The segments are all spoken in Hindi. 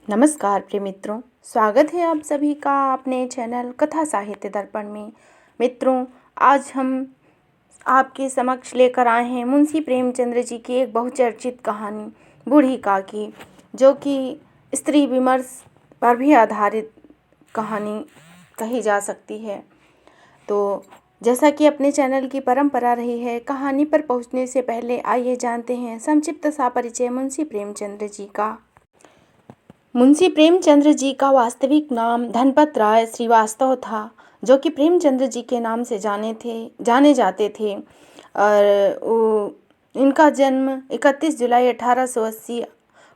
नमस्कार प्रिय मित्रों, स्वागत है आप सभी का अपने चैनल कथा साहित्य दर्पण में। मित्रों, आज हम आपके समक्ष लेकर आए हैं मुंशी प्रेमचंद्र जी की एक बहुचर्चित कहानी बूढ़ी काकी, जो कि स्त्री विमर्श पर भी आधारित कहानी कही जा सकती है। तो जैसा कि अपने चैनल की परंपरा रही है, कहानी पर पहुंचने से पहले आइए जानते हैं संक्षिप्त सा परिचय मुंशी प्रेमचंद्र जी का। मुंशी प्रेमचंद्र जी का वास्तविक नाम धनपत राय श्रीवास्तव था, जो कि प्रेमचंद्र जी के नाम से जाने जाते थे। और इनका जन्म 31 जुलाई 1880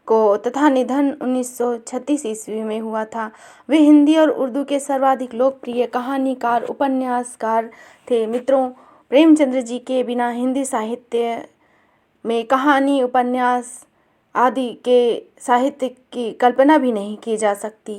को तथा निधन 1936 ईस्वी में हुआ था। वे हिंदी और उर्दू के सर्वाधिक लोकप्रिय कहानीकार उपन्यासकार थे। मित्रों, प्रेमचंद्र जी के बिना हिंदी साहित्य में कहानी उपन्यास आदि के साहित्य की कल्पना भी नहीं की जा सकती।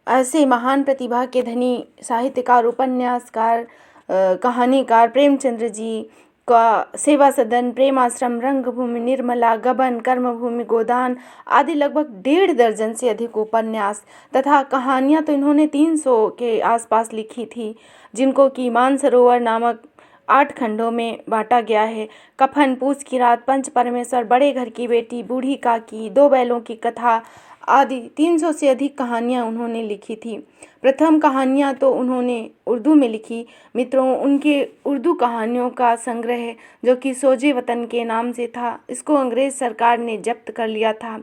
ऐसे महान प्रतिभा के धनी साहित्यकार उपन्यासकार कहानीकार प्रेमचंद्र जी का सेवा सदन, प्रेम आश्रम, रंगभूमि, निर्मला, गबन, कर्मभूमि, गोदान आदि लगभग 1.5 दर्जन से अधिक उपन्यास तथा कहानियाँ तो इन्होंने 300 के आसपास लिखी थी, जिनको कि मानसरोवर नामक 8 खंडों में बांटा गया है। कफन, पूछ की रात, पंच परमेश्वर, बड़े घर की बेटी, बूढ़ी काकी, 2 बैलों की कथा आदि 300 से अधिक कहानियाँ उन्होंने लिखी थी। प्रथम कहानियाँ तो उन्होंने उर्दू में लिखी। मित्रों, उनके उर्दू कहानियों का संग्रह, जो कि सोजे वतन के नाम से था, इसको अंग्रेज़ सरकार ने जब्त कर लिया था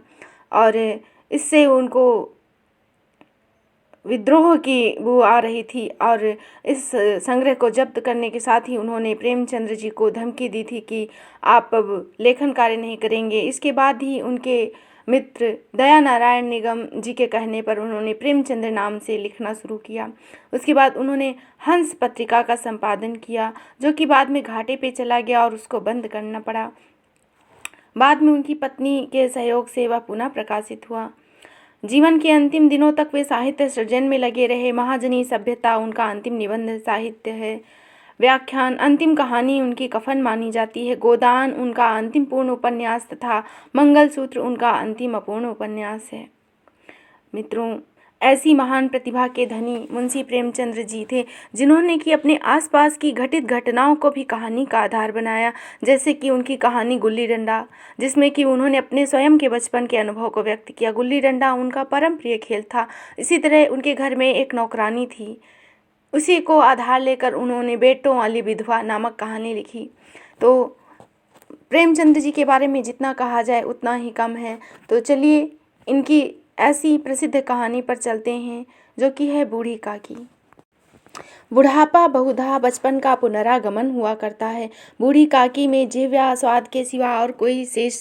और इससे उनको विद्रोह की वो आ रही थी। और इस संग्रह को जब्त करने के साथ ही उन्होंने प्रेमचंद्र जी को धमकी दी थी कि आप अब लेखन कार्य नहीं करेंगे। इसके बाद ही उनके मित्र दया नारायण निगम जी के कहने पर उन्होंने प्रेमचंद्र नाम से लिखना शुरू किया। उसके बाद उन्होंने हंस पत्रिका का संपादन किया, जो कि बाद में घाटे पे चला गया और उसको बंद करना पड़ा। बाद में उनकी पत्नी के सहयोग से वह पुनः प्रकाशित हुआ। जीवन के अंतिम दिनों तक वे साहित्य सृजन में लगे रहे। महाजनी सभ्यता उनका अंतिम निबंध साहित्य है। व्याख्यान अंतिम कहानी उनकी कफन मानी जाती है। गोदान उनका अंतिम पूर्ण उपन्यास तथा मंगलसूत्र उनका अंतिम अपूर्ण उपन्यास है। मित्रों, ऐसी महान प्रतिभा के धनी मुंशी प्रेमचंद्र जी थे, जिन्होंने कि अपने आसपास की घटित घटनाओं को भी कहानी का आधार बनाया। जैसे कि उनकी कहानी गुल्ली डंडा, जिसमें कि उन्होंने अपने स्वयं के बचपन के अनुभव को व्यक्त किया। गुल्ली डंडा उनका परम प्रिय खेल था। इसी तरह उनके घर में एक नौकरानी थी, उसी को आधार लेकर उन्होंने बेटों वाली विधवा नामक कहानी लिखी। तो प्रेमचंद्र जी के बारे में जितना कहा जाए उतना ही कम है। तो चलिए इनकी ऐसी प्रसिद्ध कहानी पर चलते हैं, जो कि है बूढ़ी काकी। बुढ़ापा बहुधा बचपन का पुनरागमन हुआ करता है। बूढ़ी काकी में जिह्वा स्वाद के सिवा और कोई शेष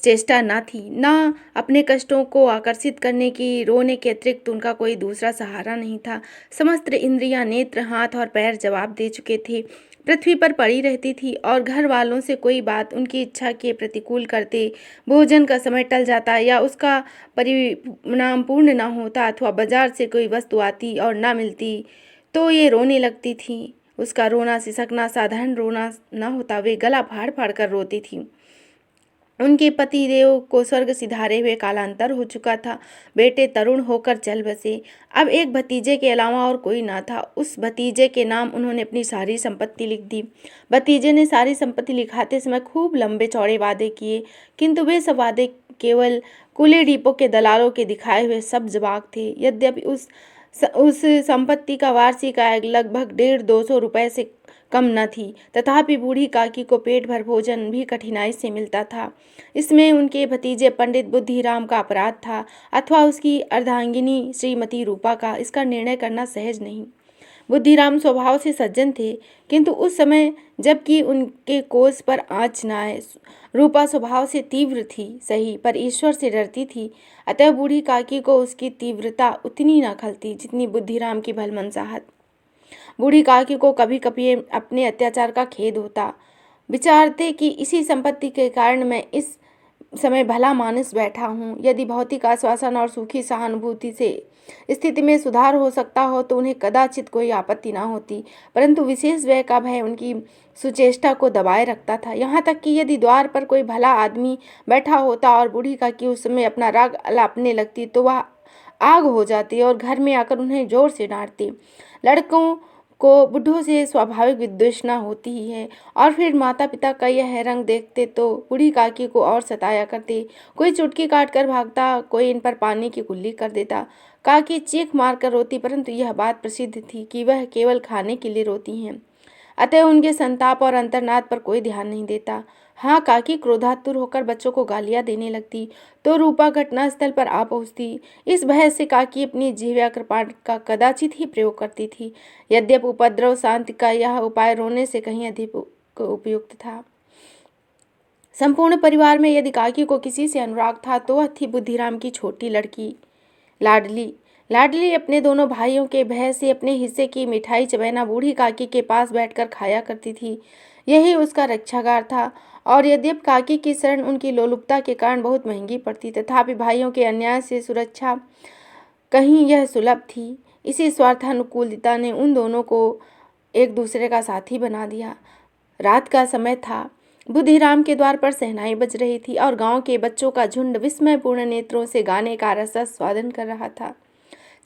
चेष्टा न थी। न अपने कष्टों को आकर्षित करने की, रोने के अतिरिक्त उनका कोई दूसरा सहारा नहीं था। समस्त इंद्रियां, नेत्र, हाथ और पैर जवाब दे चुके थे। पृथ्वी पर पड़ी रहती थी और घर वालों से कोई बात उनकी इच्छा के प्रतिकूल करते, भोजन का समय टल जाता या उसका परिणाम पूर्ण न होता, अथवा बाजार से कोई वस्तु आती और न मिलती तो ये रोने लगती थी। उसका रोना सिसकना साधारण रोना न होता, वे गला फाड़ फाड़ कर रोती थी। उनके पति देव को स्वर्ग सिधारे हुए कालांतर हो चुका था। बेटे तरुण होकर चल बसे। अब एक भतीजे के अलावा और कोई ना था। उस भतीजे के नाम उन्होंने अपनी सारी संपत्ति लिख दी। भतीजे ने सारी संपत्ति लिखाते समय खूब लंबे चौड़े वादे किए, किंतु वे सब वादे केवल कुली डिपो के दलालों के दिखाए हुए सब जवाब थे। यद्यपि उस संपत्ति का वार्षिक आय लगभग 150-200 रुपए से कम न थी, तथापि बूढ़ी काकी को पेट भर भोजन भी कठिनाई से मिलता था। इसमें उनके भतीजे पंडित बुद्धिराम का अपराध था अथवा उसकी अर्धांगिनी श्रीमती रूपा का, इसका निर्णय करना सहज नहीं। बुद्धिराम स्वभाव से सज्जन थे, किंतु उस समय जबकि उनके कोष पर आँच न आए। रूपा स्वभाव से तीव्र थी सही, पर ईश्वर से डरती थी, अतः बूढ़ी काकी को उसकी तीव्रता उतनी न खलती जितनी बुद्धिराम की भलमनसाहत। बूढ़ी काकी को कभी कभी अपने अत्याचार का खेद होता। विचारते कि इसी संपत्ति के कारण मैं इस समय भला मानस बैठा हूँ। यदि भौतिक आश्वासन और सूखी सहानुभूति से स्थिति में सुधार हो सकता हो तो उन्हें कदाचित कोई आपत्ति ना होती, परंतु विशेष व्यय का भय उनकी सुचेष्टा को दबाए रखता था। यहाँ तक कि यदि द्वार पर कोई भला आदमी बैठा होता और बूढ़ी काकी उस समय अपना राग अलापने लगती तो वह आग हो जाती और घर में आकर उन्हें जोर से डांटती। लड़कों को बुढ़ों से स्वाभाविक विद्वेषणा होती ही है, और फिर माता पिता का यह रंग देखते तो बूढ़ी काकी को और सताया करते। कोई चुटकी काट कर भागता, कोई इन पर पानी की कुल्ली कर देता। काकी चीख मार कर रोती, परंतु यह बात प्रसिद्ध थी कि वह केवल खाने के लिए रोती हैं, अतः उनके संताप और अंतर्नाद पर कोई ध्यान नहीं देता। हाँ, काकी क्रोधातुर होकर बच्चों को गालियां देने लगती तो रूपा घटनास्थल पर आ पहुंचती। इस भय से काकी अपनी जिह्वा कृपाण का कदाचित ही प्रयोग करती थी। यद्यपि उपद्रव शांति का यह उपाय रोने से कहीं अधिक उपयुक्त था। संपूर्ण परिवार में यदि काकी को किसी से अनुराग था तो वह थी बुद्धिराम की छोटी लड़की लाडली। लाडली अपने दोनों भाइयों के भय से अपने हिस्से की मिठाई चबैना बूढ़ी काकी के पास बैठकर खाया करती थी। यही उसका रक्षागार था, और यद्यपि काकी की शरण उनकी लोलुपता के कारण बहुत महंगी पड़ती, तथापि भाइयों के अन्याय से सुरक्षा कहीं यह सुलभ थी। इसी स्वार्थानुकूलता ने उन दोनों को एक दूसरे का साथी बना दिया। रात का समय था। बुद्धिराम के द्वार पर शहनाई बज रही थी और गांव के बच्चों का झुंड विस्मयपूर्ण नेत्रों से गाने का रसास्वादन कर रहा था।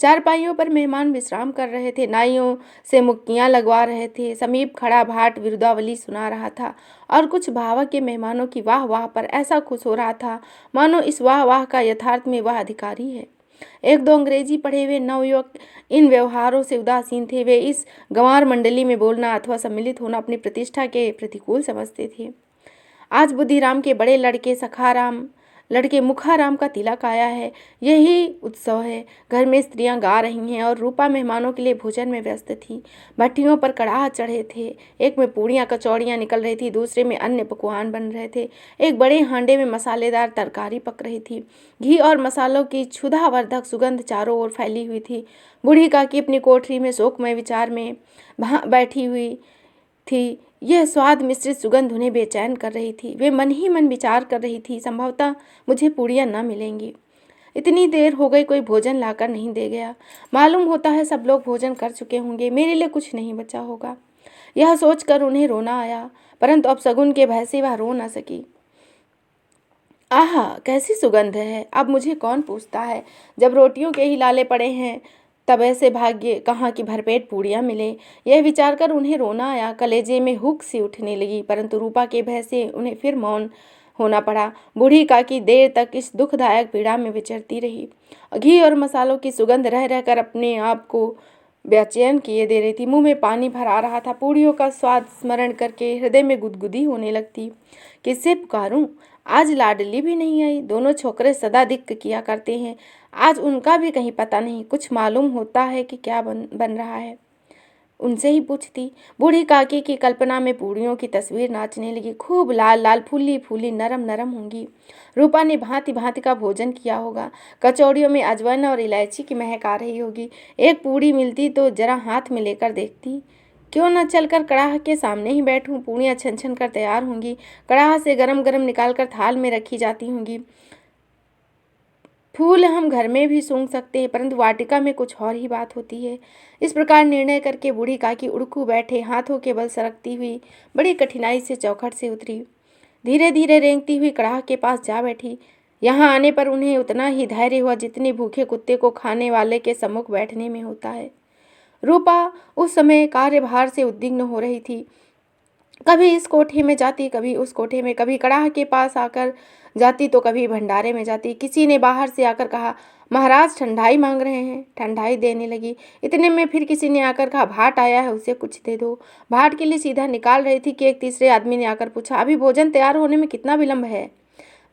चारपाइयों पर मेहमान विश्राम कर रहे थे, नाइयों से मुक्कियां लगवा रहे थे, समीप खड़ा भाट विरुदावली सुना रहा था और कुछ भावक के मेहमानों की वाह वाह पर ऐसा खुश हो रहा था मानो इस वाह वाह का यथार्थ में वह अधिकारी है। एक दो अंग्रेजी पढ़े हुए नवयुवक इन व्यवहारों से उदासीन थे। वे इस गंवार मंडली में बोलना अथवा सम्मिलित होना अपनी प्रतिष्ठा के प्रतिकूल समझते थे। आज बुद्धिराम के बड़े लड़के मुखाराम का तिलक आया है, यही उत्सव है। घर में स्त्रियां गा रही हैं और रूपा मेहमानों के लिए भोजन में व्यस्त थी। भट्टियों पर कड़ाह चढ़े थे, एक में पूड़ियाँ कचौड़ियाँ निकल रही थी, दूसरे में अन्य पकवान बन रहे थे। एक बड़े हांडे में मसालेदार तरकारी पक रही थी। घी और मसालों की क्षुधावर्धक सुगंध चारों ओर फैली हुई थी। बूढ़ी काकी अपनी कोठरी में शोकमय विचार में बैठी हुई थी। यह स्वाद मिश्रित सुगंध उन्हें बेचैन कर रही थी। वे मन ही मन विचार कर रही थी, संभवतः मुझे पूड़ियाँ न मिलेंगी। इतनी देर हो गई, कोई भोजन लाकर नहीं दे गया। मालूम होता है सब लोग भोजन कर चुके होंगे, मेरे लिए कुछ नहीं बचा होगा। यह सोचकर उन्हें रोना आया, परंतु अब शगुन के भय से वह रो न सकी। आहा, कैसी सुगंध है, अब मुझे कौन पूछता है। जब रोटियों के ही लाले पड़े हैं तब ऐसे भाग्य कहाँ की भरपेट पूड़ियाँ मिले। यह विचार कर उन्हें रोना आया। कलेजे में हुक सी उठने लगी, परंतु रूपा के भय से उन्हें फिर मौन होना पड़ा। बूढ़ी काकी देर तक इस दुखदायक पीड़ा में विचरती रही। घी और मसालों की सुगंध रह रहकर अपने आप को बेचैन किए दे रही थी। मुंह में पानी भर आ रहा था। पूड़ियों का स्वाद स्मरण करके हृदय में गुदगुदी होने लगती। किससे पुकारूं? आज लाडली भी नहीं आई। दोनों छोकरे सदा दिक्क किया करते हैं, आज उनका भी कहीं पता नहीं। कुछ मालूम होता है कि क्या बन रहा है, उनसे ही पूछती। बूढ़ी काकी की कल्पना में पूड़ियों की तस्वीर नाचने लगी। खूब लाल लाल, फूली फूली, नरम नरम होंगी। रूपा ने भांति भांति का भोजन किया होगा। कचौड़ियों में अजवाइन और इलायची की महक आ रही होगी। एक पूड़ी मिलती तो जरा हाथ में लेकर देखती। क्यों न चलकर कड़ाह के सामने ही बैठूं। पूड़ियाँ छन छन कर तैयार होंगी, कड़ाह से गरम गरम निकालकर थाल में रखी जाती होंगी। फूल हम घर में भी सूंघ सकते हैं, परंतु वाटिका में कुछ और ही बात होती है। इस प्रकार निर्णय करके बूढ़ी काकी उड़कू बैठे, हाथों के बल सरकती हुई बड़ी कठिनाई से चौखट से उतरी। धीरे धीरे रेंगती हुई कड़ाह के पास जा बैठी। यहाँ आने पर उन्हें उतना ही धैर्य हुआ जितने भूखे कुत्ते को खाने वाले के सम्मुख बैठने में होता है। रूपा उस समय कार्यभार से उद्विग्न हो रही थी। कभी इस कोठे में जाती, कभी उस कोठे में, कभी कड़ाह के पास आकर जाती तो कभी भंडारे में जाती। किसी ने बाहर से आकर कहा, महाराज ठंडाई मांग रहे हैं। ठंडाई देने लगी। इतने में फिर किसी ने आकर कहा, भाट आया है, उसे कुछ दे दो। भाट के लिए सीधा निकाल रही थी कि एक तीसरे आदमी ने आकर पूछा, अभी भोजन तैयार होने में कितना विलंब है?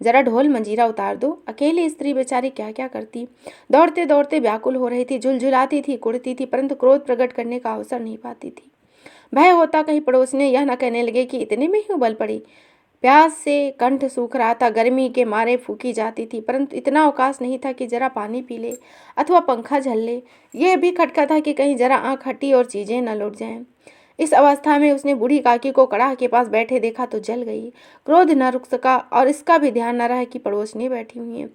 जरा ढोल मंजीरा उतार दो। अकेली स्त्री बेचारी क्या क्या करती। दौड़ते दौड़ते व्याकुल हो रही थी, झुलझुलाती थी, कुड़ती थी, परंतु क्रोध प्रकट करने का अवसर नहीं पाती थी। भय होता कहीं पड़ोसने यह न कहने लगे कि इतने में ही उबल पड़ी। प्यास से कंठ सूख रहा था, गर्मी के मारे फूकी जाती थी, परंतु इतना अवकाश नहीं था कि जरा पानी पी ले अथवा पंखा झल ले। यह भी खटका था कि कहीं जरा आँख हटी और चीजें न लुट जाएं। इस अवस्था में उसने बूढ़ी काकी को कड़ाह के पास बैठे देखा तो जल गई। क्रोध न रुक सका और इसका भी ध्यान न रहा कि पड़ोसनी बैठी हुई है।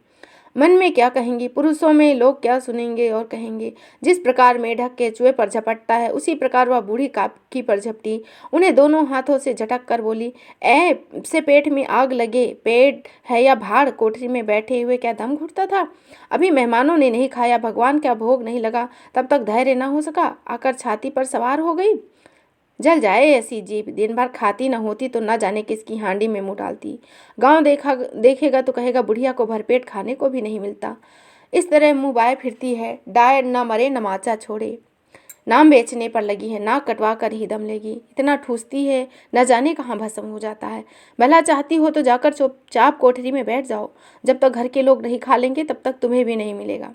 मन में क्या कहेंगी, पुरुषों में लोग क्या सुनेंगे और कहेंगे। जिस प्रकार मेढक के चूहे पर झपटता है उसी प्रकार वह बूढ़ी काकी पर झपटी। उन्हें दोनों हाथों से झटक कर बोली, ए से पेट में आग लगे, पेट है या भाड़, कोठरी में बैठे हुए क्या दम घुटता था? अभी मेहमानों ने नहीं खाया, भगवान का भोग नहीं लगा, तब तक धैर्य न हो सका, आकर छाती पर सवार हो गई। जल जाए ऐसी जीभ, दिन भर खाती न होती तो न जाने किसकी हांडी में मुंह डालती। गांव देखेगा तो कहेगा बुढ़िया को भरपेट खाने को भी नहीं मिलता। इस तरह मुंह बाए फिरती है, डायर न मरे न माचा छोड़े। नाम बेचने पर लगी है, नाक कटवा कर ही दम लेगी। इतना ठूसती है, न जाने कहाँ भस्म हो जाता है। भला चाहती हो तो जाकर चुपचाप कोठरी में बैठ जाओ। जब तक घर के लोग नहीं खा लेंगे तब तक तुम्हें भी नहीं मिलेगा।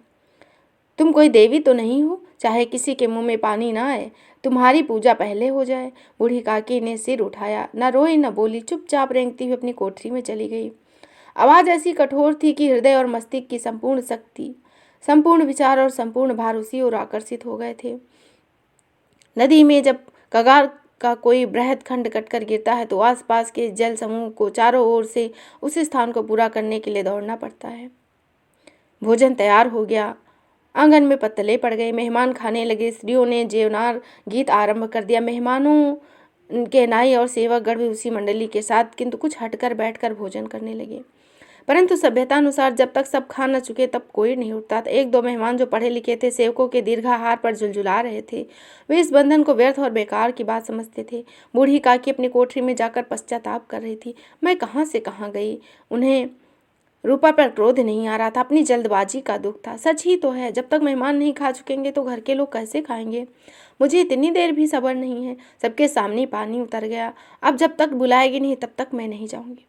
तुम कोई देवी तो नहीं हो, चाहे किसी के मुंह में पानी ना आए, तुम्हारी पूजा पहले हो जाए। बूढ़ी काकी ने सिर उठाया, न रोई न बोली, चुपचाप रेंगती हुई अपनी कोठरी में चली गई। आवाज ऐसी कठोर थी कि हृदय और मस्तिष्क की संपूर्ण शक्ति, संपूर्ण विचार और संपूर्ण भार उसी ओर आकर्षित हो गए थे। नदी में जब कगार का कोई बृहद खंड कटकर गिरता है तो आसपास के जल समूह को चारों ओर से उस स्थान को पूरा करने के लिए दौड़ना पड़ता है। भोजन तैयार हो गया, आंगन में पत्तले पड़ गए, मेहमान खाने लगे। स्त्रियों ने जेवनार गीत आरंभ कर दिया। मेहमानों के नाई और सेवक गण भी उसी मंडली के साथ किंतु कुछ हटकर बैठकर भोजन करने लगे। परंतु सभ्यतानुसार जब तक सब खा न चुके तब कोई नहीं उठता था। एक दो मेहमान जो पढ़े लिखे थे, सेवकों के दीर्घाहार पर झुलझुला रहे थे। वे इस बंधन को व्यर्थ और बेकार की बात समझते थे। बूढ़ी काकी अपनी कोठरी में जाकर पश्चाताप कर रही थी। मैं कहाँ से कहाँ गई। उन्हें रूपा पर क्रोध नहीं आ रहा था, अपनी जल्दबाजी का दुख था। सच ही तो है, जब तक मेहमान नहीं खा चुकेंगे तो घर के लोग कैसे खाएंगे। मुझे इतनी देर भी सब्र नहीं है। सबके सामने पानी उतर गया। अब जब तक बुलाएगी नहीं तब तक मैं नहीं जाऊंगी।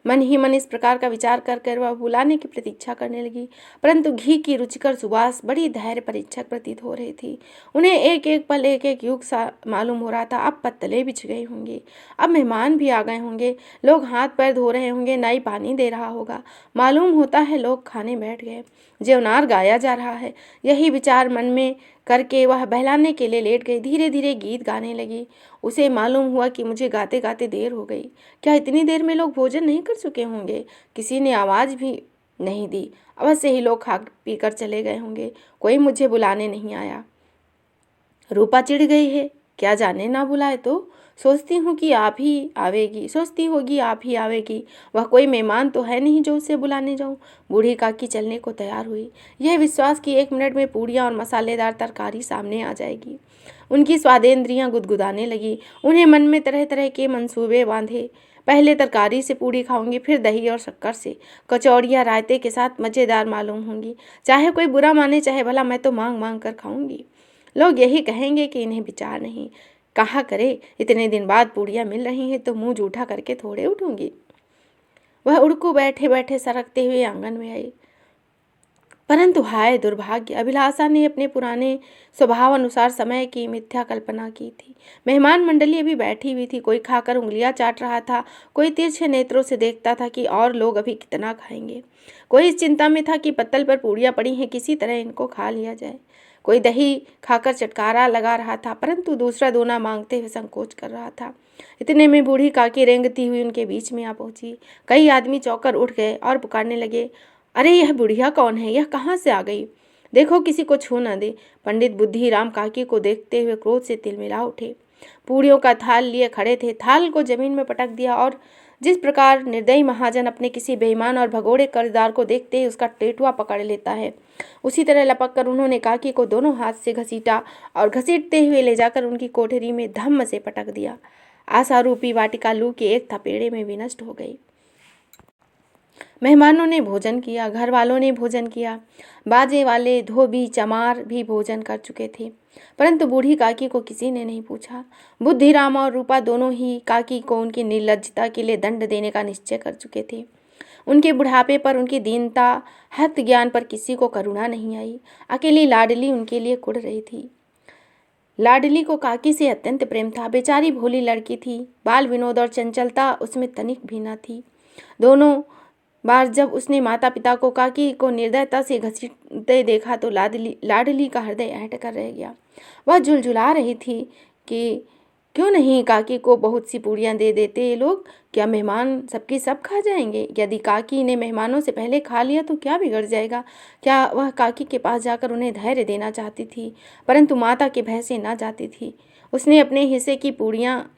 मन ही मन इस प्रकार का विचार कर कर वह बुलाने की प्रतीक्षा करने लगी। परंतु घी की रुचिकर सुबास बड़ी धैर्य परीक्षक प्रतीत हो रही थी। उन्हें एक एक पल एक एक युग सा मालूम हो रहा था। अब पत्तले बिछ गए होंगे, अब मेहमान भी आ गए होंगे, लोग हाथ पैर धो रहे होंगे, नाई पानी दे रहा होगा। मालूम होता है लोग खाने बैठ गए, जेवनार गाया जा रहा है। यही विचार मन में करके वह बहलाने के लिए लेट गई। धीरे धीरे गीत गाने लगी। उसे मालूम हुआ कि मुझे गाते गाते देर हो गई। क्या इतनी देर में लोग भोजन नहीं कर चुके होंगे? किसी ने आवाज़ भी नहीं दी। अवश्य ही लोग खा पी कर चले गए होंगे। कोई मुझे बुलाने नहीं आया। रूपा चिढ़ गई है, क्या जाने ना बुलाए तो। सोचती हूँ कि आप ही आवेगी, सोचती होगी आप ही आवेगी। वह कोई मेहमान तो है नहीं जो उसे बुलाने जाऊँ। बूढ़ी काकी चलने को तैयार हुई, यह विश्वास कि 1 मिनट में पूड़ियाँ और मसालेदार तरकारी सामने आ जाएगी। उनकी स्वादेंद्रियाँ गुदगुदाने लगी। उन्हें मन में तरह तरह के मंसूबे बांधे। पहले तरकारी से पूड़ी खाऊंगी, फिर दही और शक्कर से। कचौड़ियाँ रायते के साथ मज़ेदार मालूम होंगी। चाहे कोई बुरा माने चाहे भला, मैं तो मांग मांग कर खाऊंगी। लोग यही कहेंगे कि इन्हें विचार नहीं। कहा करे, इतने दिन बाद पूड़ियाँ मिल रही हैं तो मुंह जूठा करके थोड़े उठूंगी। वह उड़कू बैठे बैठे सरकते हुए आंगन में आई। परंतु हाय दुर्भाग्य, अभिलाषा ने अपने पुराने स्वभाव अनुसार समय की मिथ्या कल्पना की थी। मेहमान मंडली अभी बैठी हुई थी। कोई खाकर उंगलियां चाट रहा था, कोई तिरछे नेत्रों से देखता था कि और लोग अभी कितना खाएंगे। कोई इस चिंता में था कि पत्तल पर पूड़ियाँ पड़ी हैं, किसी तरह इनको खा लिया जाए। कोई दही खाकर चटकारा लगा रहा था, परंतु दूसरा दोना मांगते हुए संकोच कर रहा था। इतने में बूढ़ी काकी रेंगती हुई उनके बीच में आ पहुंची। कई आदमी चौंकर उठ गए और पुकारने लगे, अरे यह बुढ़िया कौन है? यह कहाँ से आ गई? देखो किसी को छू न दे। पंडित बुद्धिराम काकी को देखते हुए क्रोध से तिलमिला उठे। पूड़ियों का थाल लिए खड़े थे। थाल को जमीन में पटक दिया और जिस प्रकार निर्दयी महाजन अपने किसी बेईमान और भगोड़े कर्जदार को देखते ही उसका टेटुआ पकड़ लेता है, उसी तरह लपक कर उन्होंने काकी को दोनों हाथ से घसीटा और घसीटते हुए ले जाकर उनकी कोठरी में धम्म से पटक दिया। आशारूपी वाटिका लू के एक थपेड़े में विनष्ट हो गई। मेहमानों ने भोजन किया, घर वालों ने भोजन किया, बाजे वाले धोबी चमार भी भोजन कर चुके थे, परंतु बूढ़ी काकी को किसी ने नहीं पूछा। बुद्धिराम और रूपा दोनों ही काकी को उनकी निर्लज्जता के लिए दंड देने का निश्चय कर चुके थे। उनके बुढ़ापे पर, उनकी दीनता, हत ज्ञान पर किसी को करुणा नहीं आई। अकेली लाडली उनके लिए कुढ़ रही थी। लाडली को काकी से अत्यंत प्रेम था। बेचारी भोली लड़की थी, बाल विनोद और चंचलता उसमें तनिक भी न थी। दोनों बार जब उसने माता पिता को काकी को निर्दयता से घसीटते देखा तो लाडली का हृदय ऐंठ कर रह गया। वह झुलझुला रही थी कि क्यों नहीं काकी को बहुत सी पूड़ियाँ दे देते ये लोग, क्या मेहमान सबकी सब खा जाएंगे? यदि काकी ने मेहमानों से पहले खा लिया तो क्या बिगड़ जाएगा? क्या वह काकी के पास जाकर उन्हें धैर्य देना चाहती थी, परंतु माता के भय से ना जाती थी। उसने अपने हिस्से की पूड़ियाँ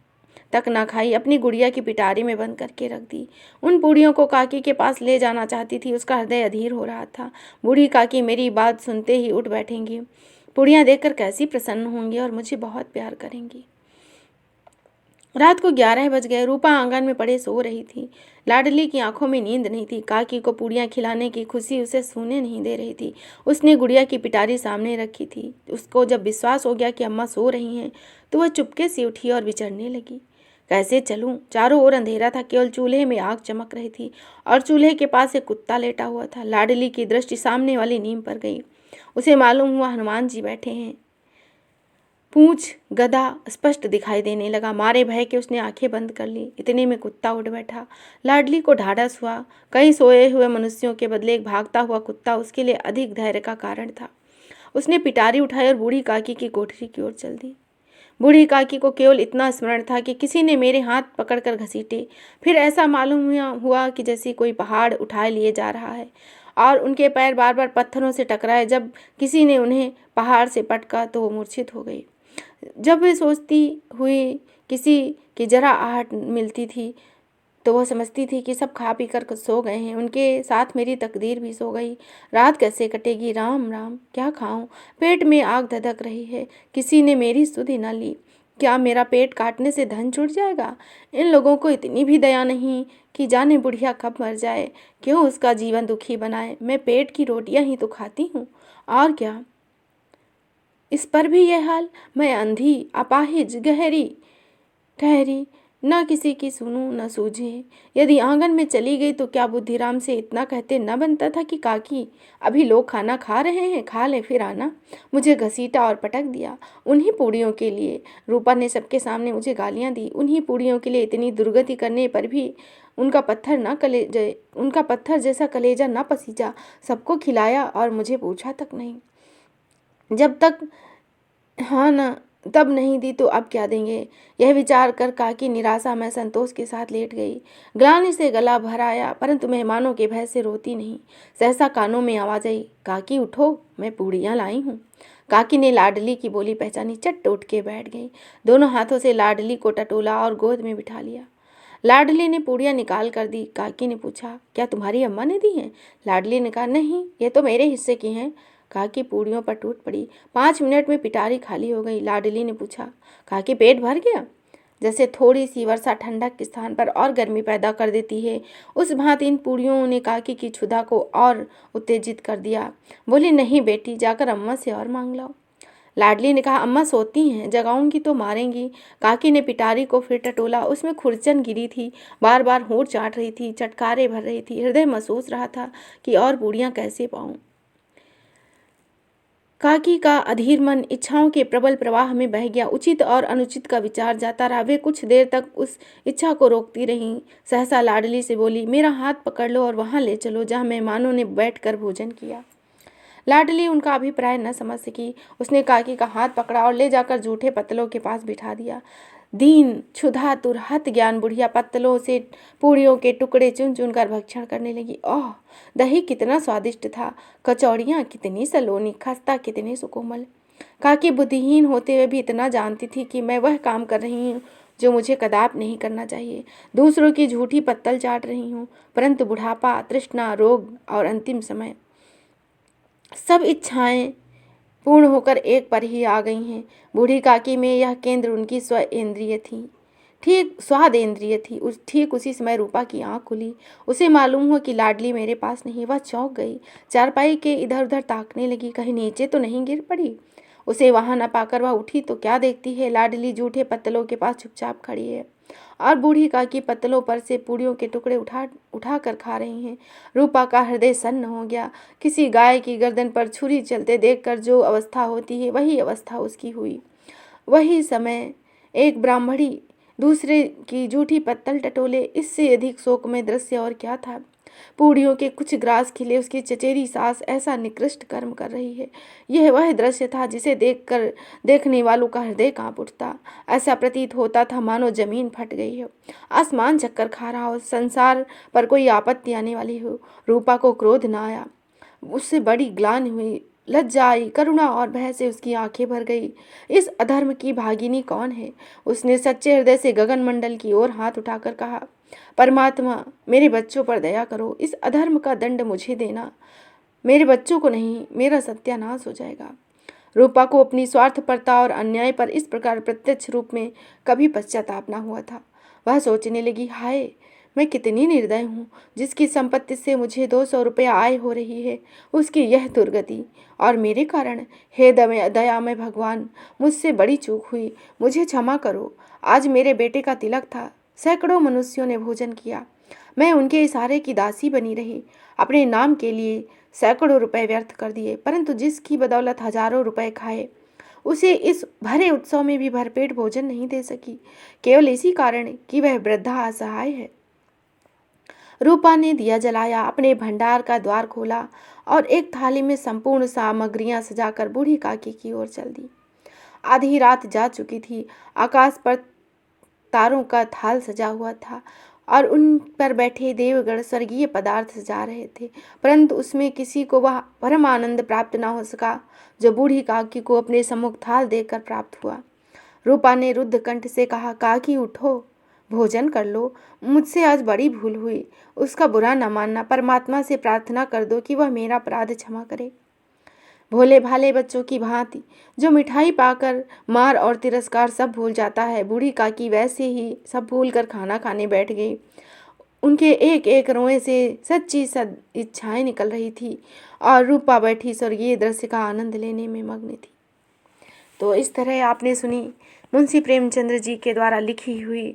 तक ना खाई, अपनी गुड़िया की पिटारी में बंद करके रख दी। उन पूड़ियों को काकी के पास ले जाना चाहती थी। उसका हृदय अधीर हो रहा था। बूढ़ी काकी मेरी बात सुनते ही उठ बैठेंगी, पूड़ियाँ देखकर कैसी प्रसन्न होंगी और मुझे बहुत प्यार करेंगी। रात को 11 बज गए। रूपा आंगन में पड़े सो रही थी। लाडली की आंखों में नींद नहीं थी। काकी को पूड़ियाँ खिलाने की खुशी उसे सोने नहीं दे रही थी। उसने गुड़िया की पिटारी सामने रखी थी। उसको जब विश्वास हो गया कि अम्मा सो रही हैं तो वह चुपके से उठी और विचरने लगी। कैसे चलूं? चारों ओर अंधेरा था, केवल चूल्हे में आग चमक रही थी और चूल्हे के पास एक कुत्ता लेटा हुआ था। लाडली की दृष्टि सामने वाली नीम पर गई। उसे मालूम हुआ हनुमान जी बैठे हैं। पूंछ गधा स्पष्ट दिखाई देने लगा। मारे भय के उसने आंखें बंद कर ली। इतने में कुत्ता उठ बैठा। लाडली को ढाढ़स हुआ। कई सोए हुए मनुष्यों के बदले एक भागता हुआ कुत्ता उसके लिए अधिक धैर्य का कारण था। उसने पिटारी उठाई और बूढ़ी काकी की कोठरी की ओर चल दी। बूढ़ी काकी को केवल इतना स्मरण था कि किसी ने मेरे हाथ पकड़कर घसीटे। फिर ऐसा मालूम हुआ कि जैसे कोई पहाड़ उठाए लिए जा रहा है और उनके पैर बार बार पत्थरों से टकराए। जब किसी ने उन्हें पहाड़ से पटका तो वो मूर्छित हो गई। जब वे सोचती हुई किसी की जरा आहट मिलती थी तो वह समझती थी कि सब खा पी कर सो गए हैं। उनके साथ मेरी तकदीर भी सो गई। रात कैसे कटेगी? राम राम, क्या खाऊं? पेट में आग धधक रही है। किसी ने मेरी सुधि न ली। क्या मेरा पेट काटने से धन छूट जाएगा? इन लोगों को इतनी भी दया नहीं कि जाने बुढ़िया कब मर जाए। क्यों उसका जीवन दुखी बनाए? मैं पेट की रोटियां ही तो खाती हूँ, और क्या। इस पर भी यह हाल? मैं अंधी, अपाहिज, गहरी ठहरी, न किसी की सुनूं न सूझे। यदि आंगन में चली गई तो क्या बुद्धिराम से इतना कहते न बनता था कि काकी अभी लोग खाना खा रहे हैं, खा ले फिर आना। मुझे घसीटा और पटक दिया उन्हीं पूड़ियों के लिए। रूपा ने सबके सामने मुझे गालियां दी। उन्हीं पूड़ियों के लिए इतनी दुर्गति करने पर भी उनका पत्थर जैसा कलेजा न पसीजा। सबको खिलाया और मुझे पूछा तक नहीं। जब तक हाँ ना तब नहीं दी तो अब क्या देंगे? यह विचार कर काकी निराशा में संतोष के साथ लेट गई। ग्लानि से गला भर आया, परंतु मेहमानों के भय से रोती नहीं। सहसा कानों में आवाज आई, काकी उठो, मैं पूड़ियाँ लाई हूँ। काकी ने लाडली की बोली पहचानी। चट उठ के बैठ गई। दोनों हाथों से लाडली को टटोला और गोद में बिठा लिया। लाडली ने पूड़ियाँ निकाल कर दी। काकी ने पूछा, क्या तुम्हारी अम्मा ने दी हैं? लाडली ने कहा, नहीं, ये तो मेरे हिस्से की हैं। काकी पूड़ियों पर टूट पड़ी। 5 मिनट में पिटारी खाली हो गई। लाडली ने पूछा, काकी पेट भर गया? जैसे थोड़ी सी वर्षा ठंडक के स्थान पर और गर्मी पैदा कर देती है, उस भांति इन पूड़ियों ने काकी की क्षुधा को और उत्तेजित कर दिया। बोली, नहीं बेटी, जाकर अम्मा से और मांग लो। लाडली ने कहा, अम्मा सोती हैं, जगाऊंगी तो मारेंगी। काकी ने पिटारी को फिर टटोला। उसमें खुरचन गिरी थी, बार बार होंठ चाट रही थी, चटकारे भर रही थी। हृदय महसूस रहा था कि और पूड़ियाँ कैसे पाऊं। काकी का अधीर मन इच्छाओं के प्रबल प्रवाह में बह गया। उचित और अनुचित का विचार जाता रहा। वे कुछ देर तक उस इच्छा को रोकती रहीं। सहसा लाडली से बोली, मेरा हाथ पकड़ लो और वहां ले चलो जहां मेहमानों ने बैठकर भोजन किया। लाडली उनका अभिप्राय न समझ सकी। उसने काकी का हाथ पकड़ा और ले जाकर जूठे पत्तलों के पास बिठा दिया। दीन क्षुधा तुरहत ज्ञान बुढ़िया पत्तलों से पूड़ियों के टुकड़े चुन चुन कर भक्षण करने लगी। ओह, दही कितना स्वादिष्ट था, कचौड़ियाँ कितनी सलोनी, खस्ता कितने सुकोमल। काकी बुद्धिहीन होते हुए भी इतना जानती थी कि मैं वह काम कर रही हूँ जो मुझे कदाप नहीं करना चाहिए। दूसरों की झूठी पत्तल चाट रही हूँ, परंतु बुढ़ापा, तृष्णा, रोग और अंतिम समय, सब इच्छाएं पूर्ण होकर एक पर ही आ गई हैं। बूढ़ी काकी में यह केंद्र उनकी स्वाद इंद्रिय थी। ठीक उसी समय रूपा की आंख खुली। उसे मालूम हुआ कि लाडली मेरे पास नहीं। वह चौंक गई। चारपाई के इधर उधर ताकने लगी, कहीं नीचे तो नहीं गिर पड़ी। उसे वहां न पाकर वह उठी तो क्या देखती है, लाडली जूठे पत्तलों के पास चुपचाप खड़ी है और बूढ़ी काकी पत्तलों पर से पूड़ियों के टुकड़े उठा कर खा रही हैं। रूपा का हृदय सन्न हो गया। किसी गाय की गर्दन पर छुरी चलते देखकर जो अवस्था होती है, वही अवस्था उसकी हुई। वही समय एक ब्राह्मणी दूसरे की जूठी पत्तल टटोले, इससे अधिक शोकमय दृश्य और क्या था। पूड़ियों के कुछ ग्रास खिले उसकी चचेरी सास ऐसा निकृष्ट कर्म कर रही है। यह वह दृश्य था जिसे देखकर देखने वालों का हृदय कांप उठता। ऐसा प्रतीत होता था मानो जमीन फट गई हो, आसमान चक्कर खा रहा हो, संसार पर कोई आपत्ति आने वाली हो। रूपा को क्रोध न आया, उससे बड़ी ग्लानि हुई, लज्जा आई, करुणा और भय से उसकी आंखें भर गई। इस अधर्म की भागिनी कौन है? उसने सच्चे हृदय से गगन मंडल की ओर हाथ उठाकर कहा, परमात्मा मेरे बच्चों पर दया करो, इस अधर्म का दंड मुझे देना, मेरे बच्चों को नहीं, मेरा सत्यानाश हो जाएगा। रूपा को अपनी स्वार्थपरता और अन्याय पर इस प्रकार प्रत्यक्ष रूप में कभी पश्चाताप न हुआ था। वह सोचने लगी, हाय मैं कितनी निर्दय हूँ, जिसकी संपत्ति से मुझे 200 रुपया आय हो रही है, उसकी यह दुर्गति और मेरे कारण। हे दयामय भगवान, मुझसे बड़ी चूक हुई, मुझे क्षमा करो। आज मेरे बेटे का तिलक था, सैकड़ों मनुष्यों ने भोजन किया, मैं उनके इशारे की दासी बनी रही, अपने नाम के लिए सैकड़ों रुपए व्यर्थ कर दिए, परंतु जिसकी बदौलत हजारों रुपए खाए, उसे इस भरे उत्सव में भी भरपेट भोजन नहीं दे सकी, केवल इसी कारण कि वह वृद्धा असहाय है। रूपा ने दिया जलाया, अपने भंडार का द्वार खोला और एक थाली में संपूर्ण सामग्रियां सजाकर बूढ़ी काकी की ओर चल दी। आधी रात जा चुकी थी, आकाश पर तारों का थाल सजा हुआ था और उन पर बैठे देवगण स्वर्गीय पदार्थ सजा रहे थे, परंतु उसमें किसी को वह परम आनंद प्राप्त न हो सका जो बूढ़ी काकी को अपने सम्मुख थाल देकर प्राप्त हुआ। रूपा ने रुद्ध कंठ से कहा, काकी उठो, भोजन कर लो, मुझसे आज बड़ी भूल हुई, उसका बुरा न मानना, परमात्मा से प्रार्थना कर दो कि वह मेरा अपराध क्षमा करे। भोले भाले बच्चों की भांति जो मिठाई पाकर मार और तिरस्कार सब भूल जाता है, बूढ़ी काकी वैसे ही सब भूल कर खाना खाने बैठ गई। उनके एक एक रोए से सच्ची सद इच्छाएं निकल रही थी और रूपा बैठी स्वर्गीय दृश्य का आनंद लेने में मग्न थी। तो इस तरह आपने सुनी मुंशी प्रेमचंद्र जी के द्वारा लिखी हुई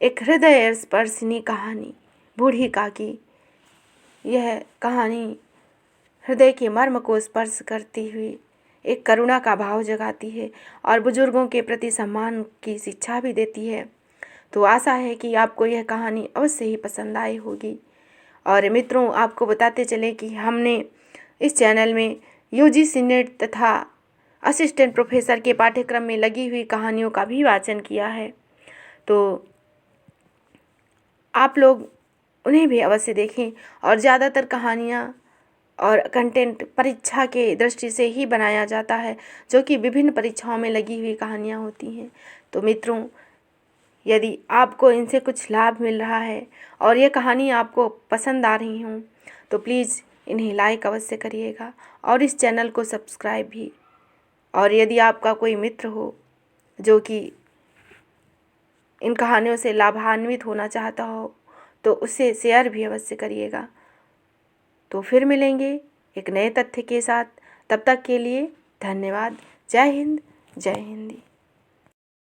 एक हृदय स्पर्शिनी कहानी बूढ़ी काकी। यह कहानी हृदय के मर्म को स्पर्श करती हुई एक करुणा का भाव जगाती है और बुजुर्गों के प्रति सम्मान की शिक्षा भी देती है। तो आशा है कि आपको यह कहानी अवश्य ही पसंद आई होगी। और मित्रों, आपको बताते चले कि हमने इस चैनल में यूजीसी नेट तथा असिस्टेंट प्रोफेसर के पाठ्यक्रम में लगी हुई कहानियों का भी वाचन किया है, तो आप लोग उन्हें भी अवश्य देखें। और ज़्यादातर कहानियाँ और कंटेंट परीक्षा के दृष्टि से ही बनाया जाता है, जो कि विभिन्न परीक्षाओं में लगी हुई कहानियाँ होती हैं। तो मित्रों, यदि आपको इनसे कुछ लाभ मिल रहा है और ये कहानी आपको पसंद आ रही हों, तो प्लीज़ इन्हें लाइक अवश्य करिएगा और इस चैनल को सब्सक्राइब भी। और यदि आपका कोई मित्र हो जो कि इन कहानियों से लाभान्वित होना चाहता हो, तो उसे शेयर भी अवश्य करिएगा। तो फिर मिलेंगे एक नए तथ्य के साथ, तब तक के लिए धन्यवाद। जय हिंद, जय हिंदी।